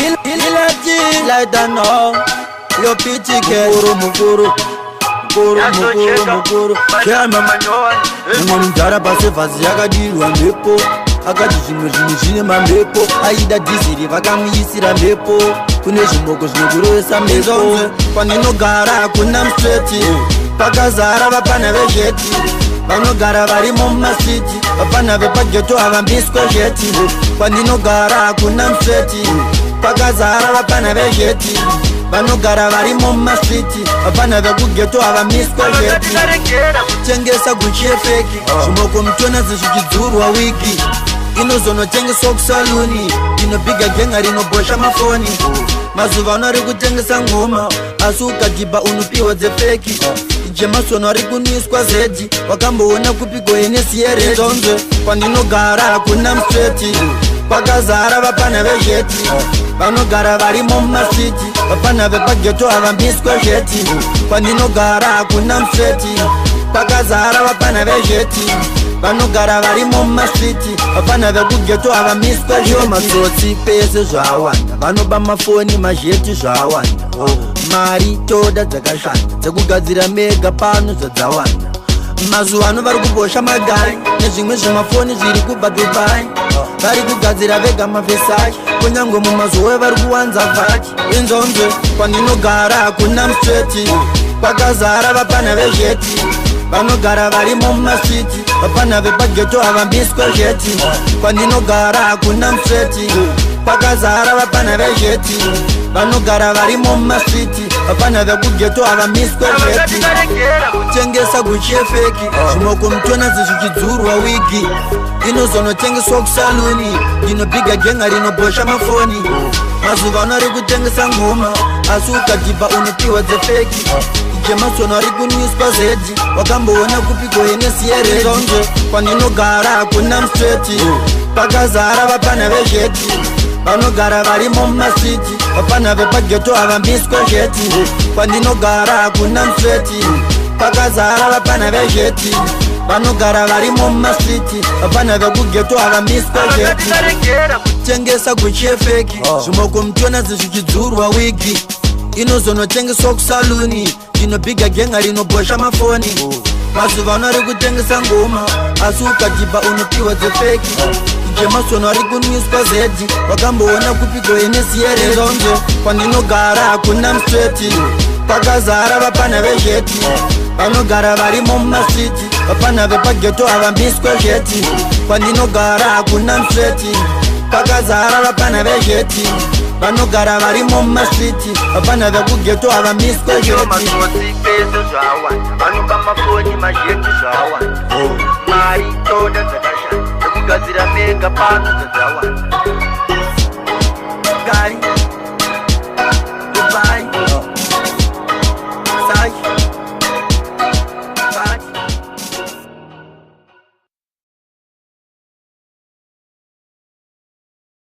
Ilati like that no. Your pity get mukuru. Mwana mdara pase vazi yakadirwa mbepo. Akati zvimwe zvinhu zvine mambepo. Aida dhiziri vakamuyisira mbepo. Kune zvimboko zvinokurovesa mbepo. Pandinogara hakuna musweti. Pakazara vapana vezveti. Vanogara varimo mumasiti. Vapana vepageto havambiswe zveti. Pandinogara hakuna musweti. Pakazara vapana vezveti. Vanogara varimo mumasiti. Vapana vekugeto havamiswe zveti. Tengesa Gucci feki. Zvimoko mutona zvichidzurwa wiki. Inozonotengeswa kusaluni. Inopiga genga rinobosha mafoni. Mazuva ano ari kutengesa ngoma. Asi ukadhibha unopiwa dzefeki. Jemasono ari kunwiswa zedi. Wakamboona kupigwa yenesi yerezonze. Pandinogara hakuna musweti. Pakazara vapana vezveti. Vanogara varimo mumasiti. Vapana vepageto havambiswe zveti. Pandinogara hakuna musweti. Pakazara vapana vezveti. Vanogara varimo mumasiti. Vapana vekugeto havamiswe zveti. Matsotsi pese zvawanda. Vanoba mafoni mazheti zvawanda. Mari toda dzakashanda. Dzekugadzira mega pano zvadzawanda. Mazuva ano vari kubosha magai. Nezvimwe zvimafoni zviri kubva Dubai. Vari kugadzira vega mavhesachi. Kunyangwe mumazuva vari kuwanza vhachi. Inzonzwe pandinogara hakuna musweti. Pakazara vapana vezveti. Vanogara varimo mumasiti. Vapana vepageto havambiswe zveti. Pandinogara hakuna musweti. Pakazara vapana vezveti. Vanogara varimo mumasiti. Vapana vekugeto havamiswe zveti. Tengesa Gucci feki. Zvimoko mutona zvichidzurwa wigi. Inozonotengeswa kusaluni. Inopiga genga rinobosha mafoni. Mazuva ano ari kutengesa ngoma. Asi ukadhibha unopiwa dzefeki. Jemasono ari kunwiswa zedi. Wakamboona kupigwa yenesi yerezonze. Pandinogara hakuna musweti. Pakazara vapana vezveti. Vanogara varimo mumasiti. Vapana vepageto havambiswe zveti. Pandinogara hakuna musweti. Pakazara vapana vezveti. Vanogara varimo mumasiti. Vapana vekugeto havambiswe zveti. Tengesa Gucci feki. Zvimoko mutona zvichidzurwa wigi. Inozonotengeswa kusaluni. Inopiga genga rinobosha mafoni. Mazuva ano ari kutengesa ngoma. Asi ukadhibha unopiwa dzefeki. Jemasono ari kunwiswa zedi. Wakamboona kupigwa yenesi yerezonze. Pandinogara hakuna musweti. Pakazara vapana vezveti. Vanogara varimo mumasiti. Vapana vepageto havambiswe zveti. Pandinogara hakuna musweti. Pakazara vapana vezveti. Vanogara varimo mumasiti. Vapana vekugeto havamiswe zveti. Matsotsi pese zvawanda. Vanoba mafoni mazheti zvawanda. Mari toda dzakashanda. Dzekugadzira mega pano dzadzawanda.